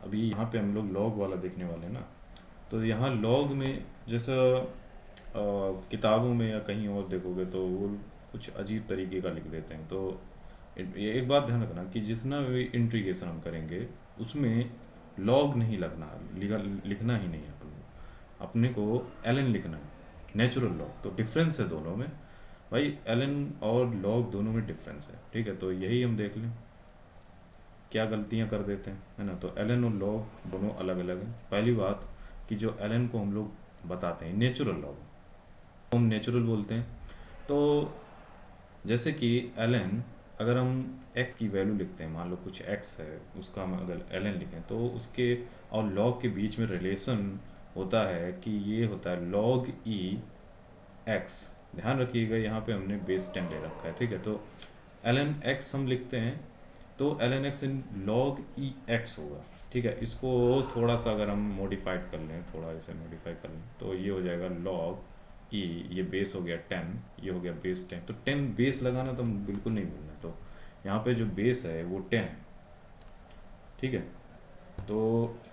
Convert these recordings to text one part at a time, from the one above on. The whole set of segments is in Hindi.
अभी यहाँ पे हम लोग लॉग वाला देखने वाले हैं ना। तो यहाँ लॉग में जैसा किताबों में या कहीं और देखोगे तो वो कुछ अजीब तरीके का लिख देते हैं। तो ये एक बात ध्यान रखना कि जितना भी इंट्रीगेशन हम करेंगे उसमें लॉग नहीं लगना, लिखना ही नहीं है अपन को। अपने को एलन लिखना है, नेचुरल लॉग। तो डिफरेंस है दोनों में भाई, एलन और लॉग दोनों में डिफरेंस है। ठीक है, तो यही हम देख लें क्या गलतियां कर देते हैं, है ना। तो एलन और लॉग दोनों अलग अलग हैं। पहली बात कि जो एलन को हम लोग बताते हैं नेचुरल लॉग, हम नेचुरल बोलते हैं। तो जैसे कि एलन, अगर हम एक्स की वैल्यू लिखते हैं, मान लो कुछ एक्स है, उसका हम अगर एलन लिखें तो उसके और लॉग के बीच में रिलेशन होता है कि ये होता है लॉग ई एक्स। ध्यान रखिएगा यहाँ पे हमने बेस 10 ले रखा है। ठीक है, तो एलन एक्स हम लिखते हैं तो l n x in log e x होगा। ठीक है, इसको थोड़ा सा अगर हम मॉडिफाइड कर लें, थोड़ा इसे मॉडिफाई कर लें तो ये हो जाएगा लॉग ई, ये बेस हो गया 10, ये हो गया बेस 10। तो 10 बेस लगाना तो बिल्कुल नहीं भूलना। तो यहाँ पे जो बेस है वो 10 है। ठीक है, तो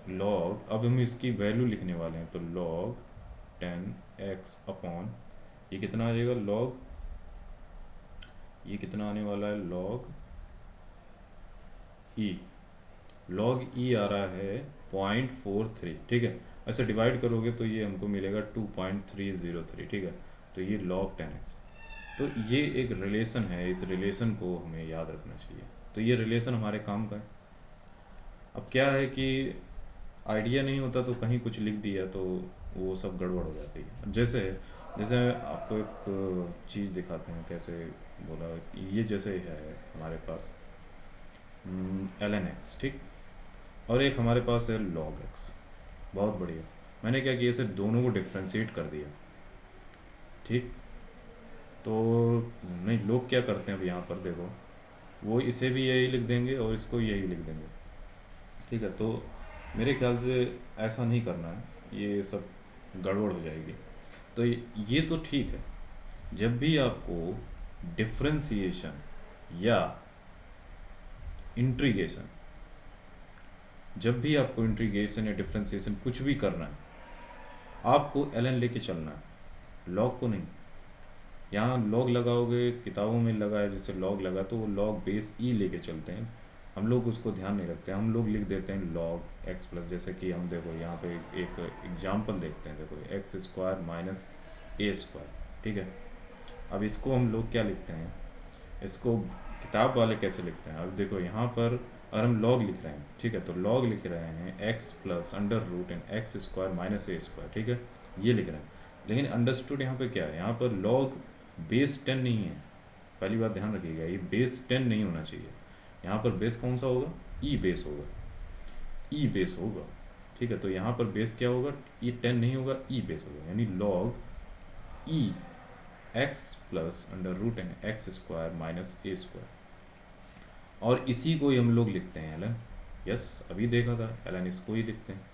लॉग, अब हम इसकी वैल्यू लिखने वाले हैं तो लॉग 10 x अपॉन, ये कितना आ जाएगा लॉग, ये कितना आने वाला है लॉग ई, लॉग ई आ रहा है 0.43। ठीक है, ऐसे डिवाइड करोगे तो ये हमको मिलेगा 2.303। ठीक है, तो ये लॉग 10x। तो ये एक रिलेशन है, इस रिलेशन को हमें याद रखना चाहिए। तो ये रिलेशन हमारे काम का है। अब क्या है कि आइडिया नहीं होता तो कहीं कुछ लिख दिया तो वो सब गड़बड़ हो जाती है। जैसे जैसे आपको एक चीज़ दिखाते हैं कैसे बोला, ये जैसे है हमारे पास एल एन एक्स, ठीक, और एक हमारे पास है लॉग एक्स। बहुत बढ़िया, मैंने क्या किया, इसे दोनों को डिफ्रेंशिएट कर दिया। ठीक, तो नहीं, लोग क्या करते हैं अब यहाँ पर देखो, वो इसे भी यही लिख देंगे और इसको यही लिख देंगे। ठीक है, तो मेरे ख्याल से ऐसा नहीं करना है, ये सब गड़बड़ हो जाएगी। तो ये तो ठीक है, जब भी आपको डिफ्रेंसिएशन या इंट्रीगेशन, जब भी आपको इंट्रीगेशन या डिफ्रेंसिएशन कुछ भी करना है, आपको एलन लेके चलना है, लॉग को नहीं। यहाँ लॉग लगाओगे, किताबों में लगा है जैसे लॉग लगा तो वो लॉग बेस ई लेके चलते हैं। हम लोग उसको ध्यान नहीं रखते, हम लोग लिख देते हैं लॉग एक्स प्लस। जैसे कि हम देखो यहाँ पे एक एग्जाम्पल देखते हैं, देखो x square minus a square. ठीक है, अब इसको हम लोग क्या लिखते हैं, इसको किताब वाले कैसे लिखते हैं। अब देखो यहाँ पर अगर हम लॉग लिख रहे हैं, ठीक है, तो लॉग लिख रहे हैं x plus under root and x square minus a square. ठीक है, ये लिख रहे हैं। लेकिन अंडरस्टूड यहाँ पे क्या है, यहाँ पर लॉग बेस 10 नहीं है। पहली बात ध्यान रखिएगा, ये बेस 10 नहीं होना चाहिए। यहाँ पर बेस कौन सा होगा, ई बेस होगा, ई बेस होगा। ठीक है, तो यहाँ पर बेस क्या होगा, ये 10 नहीं होगा, ई बेस होगा, यानी log e x plus under root n x square minus a square. और इसी को ही हम लोग लिखते हैं एलन। यस, अभी देखा था एलन, इसको ही लिखते हैं।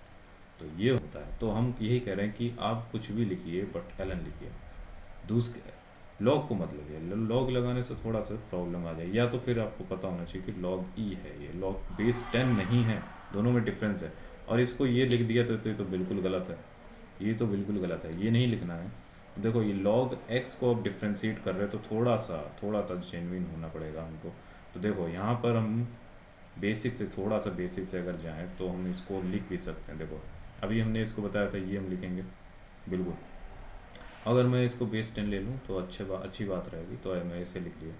तो ये होता है, तो हम यही कह रहे हैं कि आप कुछ भी लिखिए बट एलन लिखिए, दूसरे लॉग को मत लगिए। लॉग लगाने से थोड़ा सा प्रॉब्लम आ जाए, या तो फिर आपको पता होना चाहिए कि लॉग ई है, ये लॉग बेस 10 नहीं है, दोनों में डिफरेंस है। और इसको ये लिख दिया तो ये तो बिल्कुल गलत है, ये तो बिल्कुल गलत है, ये नहीं लिखना है। देखो ये लॉग एक्स को आप डिफ्रेंशिएट कर रहे हैं तो थोड़ा सा जेन्युइन होना पड़ेगा हमको। तो देखो यहाँ पर हम बेसिक से, थोड़ा सा बेसिक से अगर जाएँ तो हम इसको लिख भी सकते हैं। देखो अभी हमने इसको बताया था, ये हम लिखेंगे बिल्कुल। अगर मैं इसको बेस 10 ले लूँ तो अच्छी बात रहेगी, तो मैं इसे लिख लिया।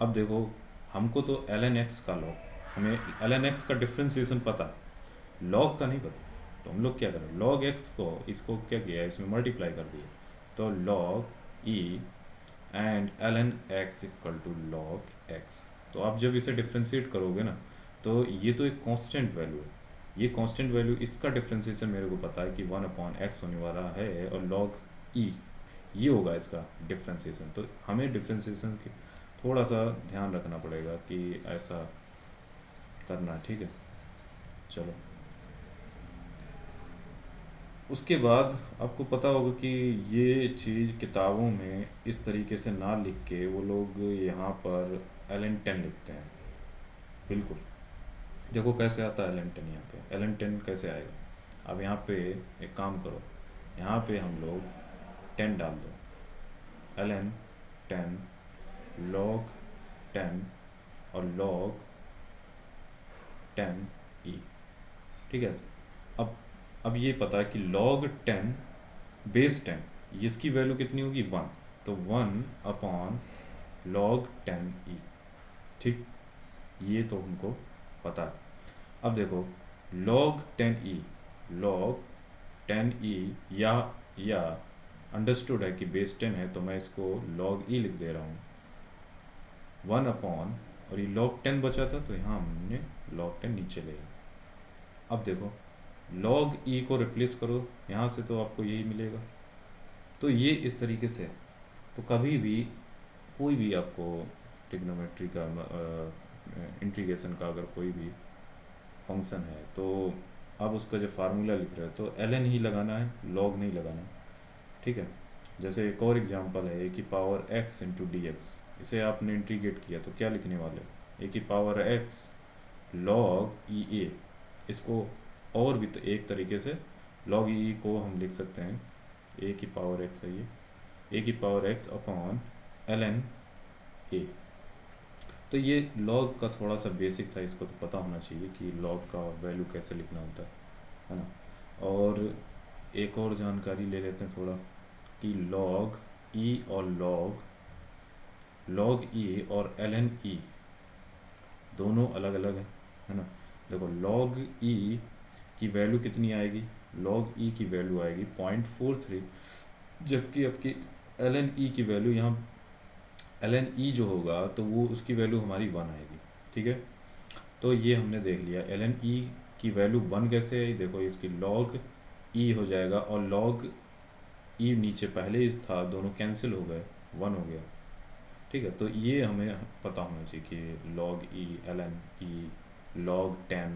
अब देखो हमको तो एल एन एक्स का लॉग, हमें एल एन एक्स का डिफ्रेंसिएशन पता है, लॉग का नहीं पता। तो हम लोग क्या करें, लॉग एक्स को, इसको क्या किया, इसमें मल्टीप्लाई कर दिया। तो log e and l n x equal to log x. तो आप जब इसे डिफ्रेंशिएट करोगे ना, तो ये तो एक कांस्टेंट वैल्यू है, ये कांस्टेंट वैल्यू, इसका डिफ्रेंशिएशन मेरे को पता है कि 1/x होने वाला है, और लॉग ई ये होगा इसका डिफ्रेंशिएशन। तो हमें डिफ्रेंशिएशन की थोड़ा सा ध्यान रखना पड़ेगा कि ऐसा करना, ठीक है। चलो, उसके बाद आपको पता होगा कि ये चीज़ किताबों में इस तरीके से ना लिख के वो लोग यहाँ पर एलन 10 लिखते हैं। बिल्कुल, देखो कैसे आता है ln 10 यहाँ पे, ln 10 कैसे आएगा। अब यहाँ पे एक काम करो, यहाँ पे हम लोग 10 डाल दो, ln 10 log 10 और log 10 e, ठीक है। अब अब ये पता है कि log 10 बेस 10 इसकी वैल्यू कितनी होगी 1, तो 1 अपॉन log 10 e, ठीक, ये तो हमको पता है। अब देखो log 10 e, log 10 e या अंडरस्टूड है कि बेस 10 है तो मैं इसको log e लिख दे रहा हूँ 1 अपॉन, और ये log 10 बचा था तो यहाँ हमने log 10 नीचे ले गया। अब देखो log e को रिप्लेस करो यहाँ से तो आपको यही मिलेगा। तो ये इस तरीके से, तो कभी भी कोई भी आपको ट्रिग्नोमेट्री का इंटीग्रेशन का अगर कोई भी फंक्शन है तो आप उसका जो फार्मूला लिख रहे हो तो ln ही लगाना है, log नहीं लगाना है, ठीक है। जैसे एक और एग्जांपल है a की power x into D x, इसे आपने इंटीग्रेट किया तो क्या लिखने वाले हो, a की पावर x log ई ए। इसको और भी तो एक तरीके से log ई को हम लिख सकते हैं, a की पावर x है ये, a की power x upon ln a। तो ये log का थोड़ा सा बेसिक था, इसको तो पता होना चाहिए कि log का वैल्यू कैसे लिखना होता है ना। और एक और जानकारी ले लेते हैं थोड़ा कि log e और log e और ln e दोनों अलग अलग है ना। देखो log e की वैल्यू कितनी आएगी, log e की वैल्यू आएगी 0.43, जबकि आपकी ln e की वैल्यू यहाँ ln e जो होगा तो वो उसकी वैल्यू हमारी 1 आएगी, ठीक है। तो ये हमने देख लिया ln e की वैल्यू 1 कैसे आई, देखो इसकी log e हो जाएगा और log e नीचे पहले ही था, दोनों कैंसिल हो गए, 1 हो गया, ठीक है। तो ये हमें पता होना चाहिए कि log e ln e log 10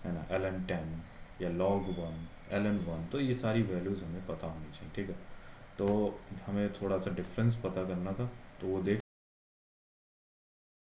है ना, ln 10 या log 1 ln 1, तो ये सारी वैल्यूज़ हमें पता होनी चाहिए, ठीक है। तो हमें थोड़ा सा डिफरेंस पता करना था तो वो देख